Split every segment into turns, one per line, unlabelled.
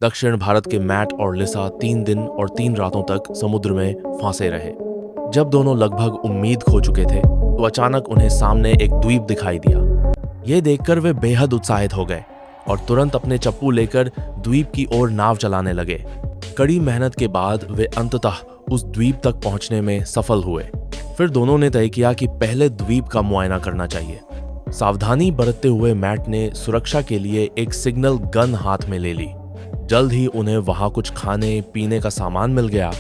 दक्षिण भारत के मैट और लिसा 3 दिन और 3 रातों तक समुद्र में फांसे रहे। जब दोनों लगभग उम्मीद खो चुके थे तो अचानक उन्हें सामने एक द्वीप दिखाई दिया। यह देखकर वे बेहद उत्साहित हो गए और तुरंत अपने चप्पू लेकर द्वीप की ओर नाव चलाने लगे। कड़ी मेहनत के बाद वे अंततः उस द्वीप तक पहुंचने में सफल हुए। फिर दोनों ने तय किया कि पहले द्वीप का मुआयना करना चाहिए। सावधानी बरतते हुए मैट ने सुरक्षा के लिए एक सिग्नल गन हाथ में ले ली। जल्द ही उन्हें वहां कुछ खाने पीने का सामान मिल गया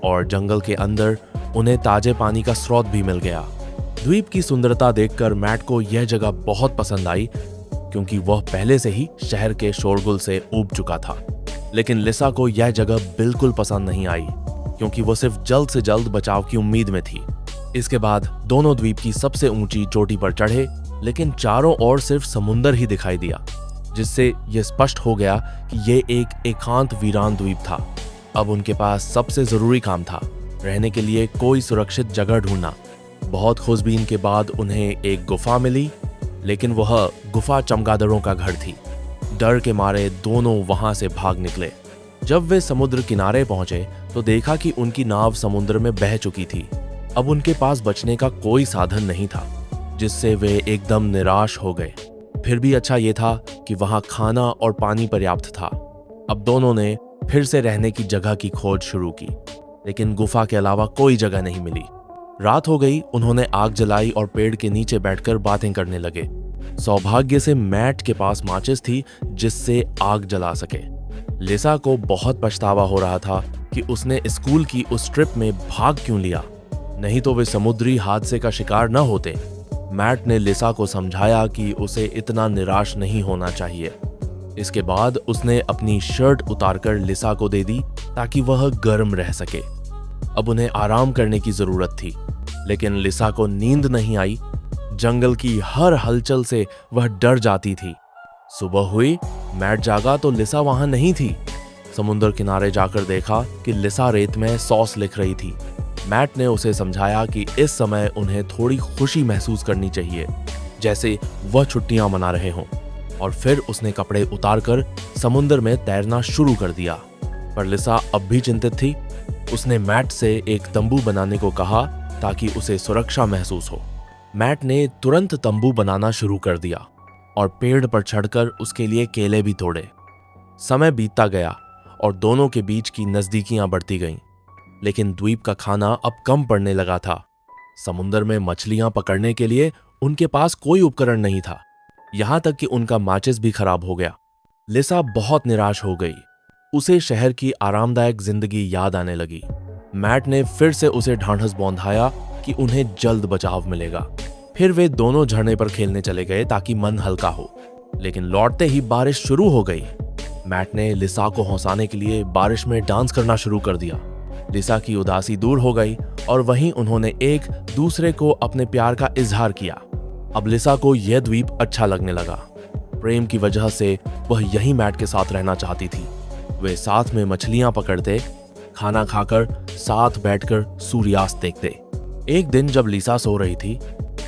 और जंगल के अंदर उन्हें ताजे पानी का स्रोत भी मिल गया। द्वीप की सुंदरता देखकर मैट को यह जगह बहुत पसंद आई, क्योंकि वह पहले से ही शहर के शोरगुल से ऊब चुका था। लेकिन लिसा को यह जगह बिल्कुल पसंद नहीं आई, क्योंकि वो सिर्फ जल्द से जल्द बचाव की उम्मीद में थी। इसके बाद दोनों द्वीप की सबसे ऊंची चोटी पर चढ़े, लेकिन चारों ओर सिर्फ समुंदर ही दिखाई दिया, जिससे यह स्पष्ट हो गया कि यह एक एकांत वीरान द्वीप था। अब उनके पास सबसे जरूरी काम था, रहने के लिए कोई सुरक्षित जगह ढूंढना। बहुत खोजबीन के बाद उन्हें एक गुफा मिली, लेकिन वह गुफा चमगादड़ों का घर थी। डर के मारे दोनों वहां से भाग निकले। जब वे समुद्र किनारे पहुंचे तो देखा कि उनकी नाव समुद्र में बह चुकी थी। अब उनके पास बचने का कोई साधन नहीं था, जिससे वे एकदम निराश हो गए। फिर भी अच्छा ये था कि वहां खाना और पानी पर्याप्त था। अब दोनों ने फिर से रहने की जगह की खोज शुरू की, लेकिन गुफा के अलावा कोई जगह नहीं मिली। रात हो गई, उन्होंने आग जलाई और पेड़ के नीचे बैठकर बातें करने लगे। सौभाग्य से मैट के पास माचिस थी, जिससे आग जला सके। लिसा को बहुत पछतावा हो रहा था कि उसने स्कूल की उस ट्रिप में भाग क्यों लिया, नहीं तो वे समुद्री हादसे का शिकार न होते। मैट ने लिसा को समझाया कि उसे इतना निराश नहीं होना चाहिए। इसके बाद उसने अपनी शर्ट उतारकर लिसा को दे दी ताकि वह गर्म रह सके। अब उन्हें आराम करने की जरूरत थी, लेकिन लिसा को नींद नहीं आई। जंगल की हर हलचल से वह डर जाती थी। सुबह हुई, मैट जागा तो लिसा वहां नहीं थी। समुद्र किनारे जाकर देखा कि लिसा रेत में सॉस लिख रही थी। मैट ने उसे समझाया कि इस समय उन्हें थोड़ी खुशी महसूस करनी चाहिए, जैसे वह छुट्टियां मना रहे हों। और फिर उसने कपड़े उतारकर समुद्र में तैरना शुरू कर दिया। पर लिसा अब भी चिंतित थी। उसने मैट से एक तंबू बनाने को कहा ताकि उसे सुरक्षा महसूस हो। मैट ने तुरंत तंबू बनाना शुरू कर दिया और पेड़ पर चढ़कर उसके लिए केले भी तोड़े। समय बीतता गया और दोनों के बीच की नजदीकियां बढ़ती गईं। लेकिन द्वीप का खाना अब कम पड़ने लगा था। समुद्र में मछलियां पकड़ने के लिए उनके पास कोई उपकरण नहीं था, यहां तक कि उनका माचिस भी खराब हो गया। लिसा बहुत निराश हो गई। उसे शहर की आरामदायक जिंदगी याद आने लगी। मैट ने फिर से उसे ढांढस बौंधाया कि उन्हें जल्द बचाव मिलेगा। फिर वे दोनों झरने पर खेलने चले गए ताकि मन हल्का हो, लेकिन लौटते ही बारिश शुरू हो गई। मैट ने लिसा को हंसाने के लिए बारिश में डांस करना शुरू कर दिया। लिसा की उदासी दूर हो गई और वहीं उन्होंने एक दूसरे को अपने प्यार का इजहार किया। अब लिसा को यह द्वीप अच्छा लगने लगा। प्रेम की वजह से वह यहीं मैट के साथ रहना चाहती थी। वे साथ में मछलियां पकड़ते, खाना खाकर साथ बैठकर सूर्यास्त देखते। एक दिन जब लिसा सो रही थी,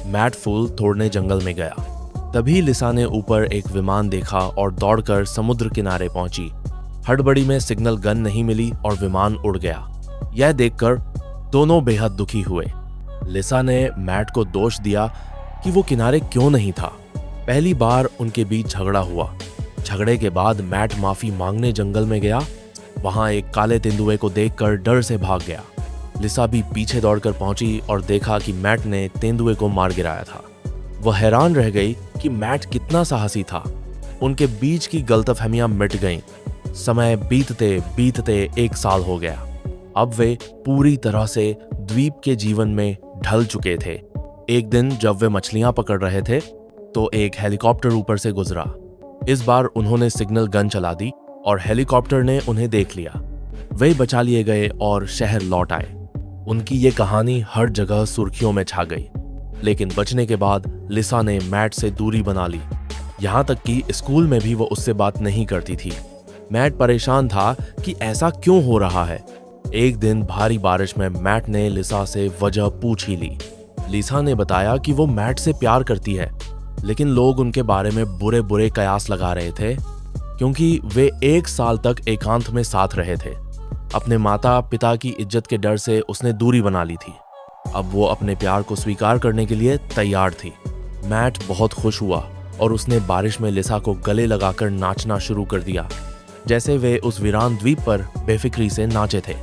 मैट फूल तोड़ने जंगल में गया। तभी लिसा ने ऊपर एक विमान देखा और दौड़कर समुद्र किनारे पहुंची। हड़बड़ी में सिग्नल गन नहीं मिली और विमान उड़ गया। यह देखकर दोनों बेहद दुखी हुए। लिसा ने मैट को दोष दिया कि वो किनारे क्यों नहीं था। पहली बार उनके बीच झगड़ा हुआ। झगड़े के बाद मैट माफी मांगने जंगल में गया। वहां एक काले तेंदुए को देखकर डर से भाग गया। लिसा भी पीछे दौड़कर पहुंची और देखा कि मैट ने तेंदुए को मार गिराया था। वह हैरान रह गई कि मैट कितना साहसी था। उनके बीच की गलतफहमियां मिट गईं। समय बीतते बीतते 1 साल हो गया। अब वे पूरी तरह से द्वीप के जीवन में ढल चुके थे। एक दिन जब वे मछलियां पकड़ रहे थे तो एक हेलीकॉप्टर ऊपर से गुजरा। इस बार उन्होंने सिग्नल गन चला दी और हेलीकॉप्टर ने उन्हें देख लिया। वे बचा लिए गए और शहर लौट आए। उनकी ये कहानी हर जगह सुर्खियों में छा गई। लेकिन बचने के बाद लिसा ने मैट से दूरी बना ली। यहाँ तक कि स्कूल में भी वो उससे बात नहीं करती थी। मैट परेशान था कि ऐसा क्यों हो रहा है। एक दिन भारी बारिश में मैट ने लिसा से वजह पूछ ही ली। लिसा ने बताया कि वो मैट से प्यार करती है, लेकिन लोग उनके बारे में बुरे बुरे कयास लगा रहे थे। क्योंकि वे 1 साल तक एकांत में साथ रहे थे। अपने माता पिता की इज्जत के डर से उसने दूरी बना ली थी। अब वो अपने प्यार को स्वीकार करने के लिए तैयार थी। मैट बहुत खुश हुआ और उसने बारिश में लिसा को गले लगाकर नाचना शुरू कर दिया, जैसे वे उस वीरान द्वीप पर बेफिक्री से नाचे थे।